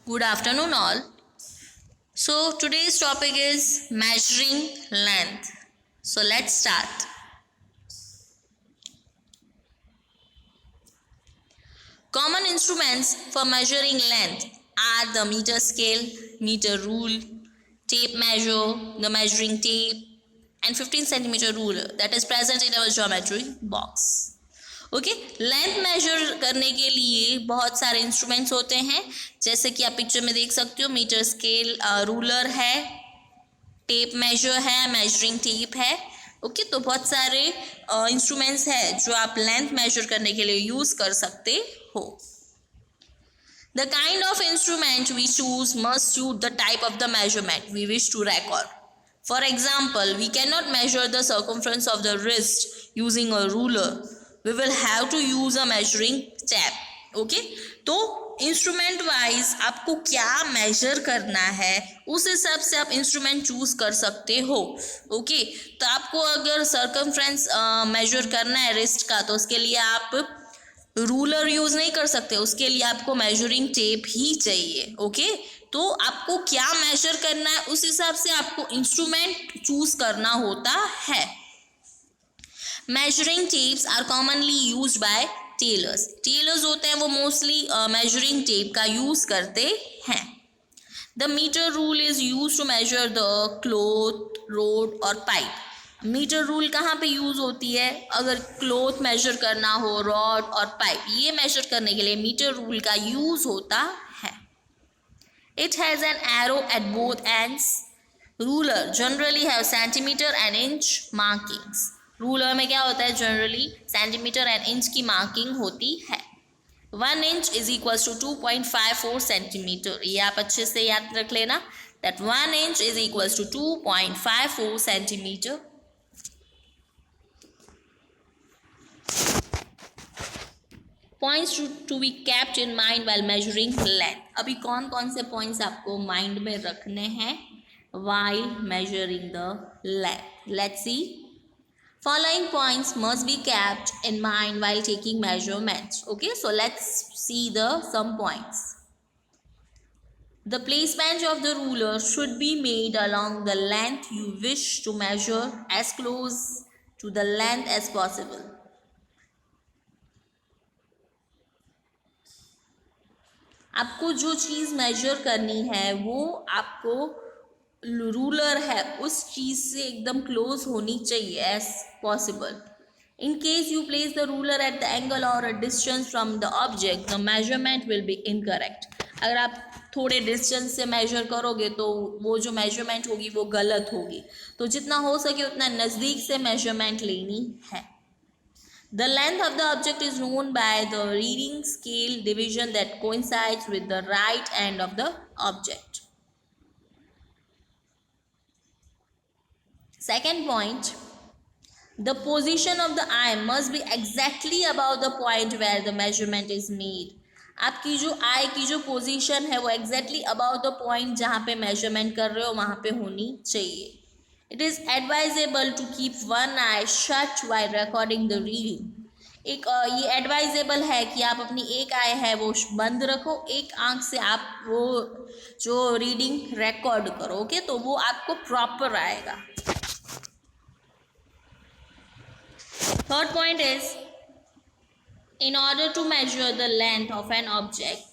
Good afternoon, all. So, today's topic is measuring length. So, let's start. Common instruments for measuring length are the meter scale, meter rule, tape measure, the measuring tape, and 15 centimeter ruler that is present in our geometry box. Okay length major करने के लिए बहुत सारे instruments होते हैं, जैसे कि आप पिक्चर में देख सकते हो. मीटर स्केल, रूलर है, टेप मेजर है, मेजरिंग टेप है. ओके तो बहुत सारे इंस्ट्रूमेंट्स हैं जो आप लेंथ मेजर करने के लिए यूज कर सकते हो. The kind of instrument we choose must suit the type of the measurement we wish to record. For example, we cannot measure the circumference of the wrist using a ruler. We will have to use a measuring tape. Okay? तो instrument wise आपको क्या major करना है उस हिसाब से आप instrument choose कर सकते हो. ओके तो आपको अगर सर्कमफ्रेंस मेजर करना है रिस्ट का, तो उसके लिए आप रूलर यूज नहीं कर सकते, उसके लिए आपको मेजरिंग टेप ही चाहिए. ओके तो आपको क्या मेजर करना है उस हिसाब से आपको इंस्ट्रूमेंट चूज करना होता है. Measuring tapes are commonly use by tailors. Tailors होते हैं वो मोस्टली मेजरिंग टेप का यूज करते हैं. The metre rule is use to measure the cloth, rod और पाइप. मीटर रूल कहाँ पे यूज होती है? अगर क्लॉथ मेजर करना हो, रॉड और पाइप, ये मेजर करने के लिए मीटर रूल का यूज होता है. It has an arrow at both ends. Ruler generally have centimeter and inch markings. Ruler में क्या होता है? जनरली सेंटीमीटर एंड इंच की मार्किंग होती है. 1 inch is equals to 2.54 centimetre. ये आप अच्छे से याद रख लेना, that 1 inch is equals to 2.54 centimetre. Points to be kept in mind while measuring length. अभी कौन कौन से पॉइंट्स आपको माइंड में रखने हैं while measuring the length? Let's see. Following points must be kept in mind while taking measurements. Okay, so let's see some points. The placement of the ruler should be made along the length you wish to measure, as close to the length as possible. आपको जो चीज़ major करनी है वो आपको ruler है उस चीज़ से एकदम क्लोज होनी चाहिए as possible. In case you place the ruler at the angle और a distance from the object, the measurement will be incorrect. अगर आप थोड़े डिस्टेंस से मेजर करोगे तो वो जो मेजरमेंट होगी वो गलत होगी. तो जितना हो सके उतना नज़दीक से मेजरमेंट लेनी है. The length of the object is known by the reading scale division that coincides with the right end of the object. Second point, the position of the eye must be exactly above the point where the measurement is made. आपकी जो आई की जो position है वो exactly above the point जहाँ पे measurement कर रहे हो वहाँ पे होनी चाहिए. It is advisable to keep one eye shut while recording the reading. ये एडवाइजेबल है कि आप अपनी एक आई है वो बंद रखो, एक आंख से आप वो जो रीडिंग रिकॉर्ड करो. ओके तो वो आपको प्रॉपर आएगा. Third point is, in order to measure the length of an object,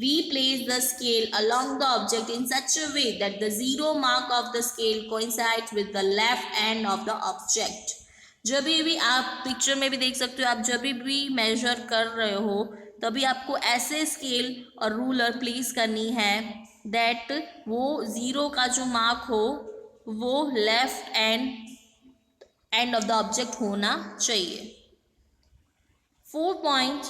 we place the scale along the object in such a way that the zero mark of the scale coincides with the left end of the object. जब भी आप picture में भी देख सकते हो, आप जब भी मेजर कर रहे हो तभी आपको ऐसे स्केल और रूलर प्लेस करनी है दैट वो ज़ीरो का जो मार्क हो वो left end of the object होना चाहिए. 4 point,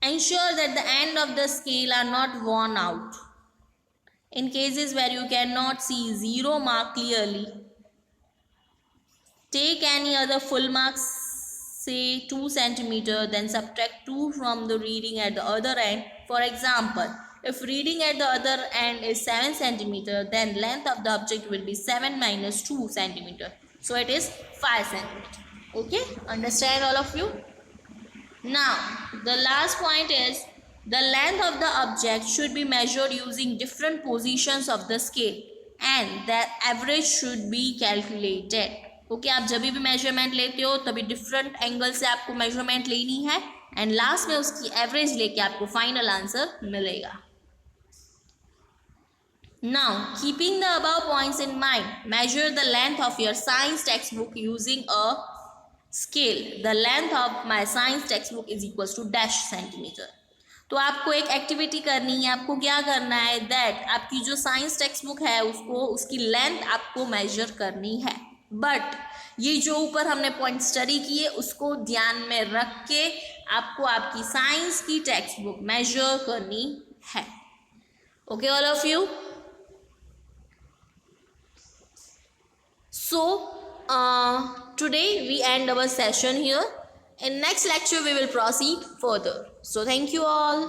ensure that the end of the scale are not worn out. In cases where you cannot see zero mark clearly, take any other full marks, say 2 centimeter, then subtract 2 from the reading at the other end. For example, if reading at the other end is 7 centimeter, then length of the object will be 7 minus 2 centimeter. So it is 5 centimeter. Okay, understand all of you? Now, the last point is the length of the object should be measured using different positions of the scale and the average should be calculated. Okay, आप जब भी measurement लेते हो तभी different angle से आपको measurement लेनी है एंड लास्ट में उसकी एवरेज लेके आपको फाइनल आंसर मिलेगा. Now, keeping the above points in mind, measure the length of your science textbook using a scale. The length of my science textbook is equals to dash centimeter. तो आपको एक activity करनी है. आपको क्या करना है दैट आपकी जो साइंस टेक्स्ट बुक है उसको उसकी लेंथ आपको मेजर करनी है. बट ये जो ऊपर हमने पॉइंट स्टडी किए उसको ध्यान में रख के आपको आपकी साइंस की टेक्स्ट बुक मेजर करनी है. Okay all of you. So today we end our session here. In next lecture we will proceed further. So thank you all.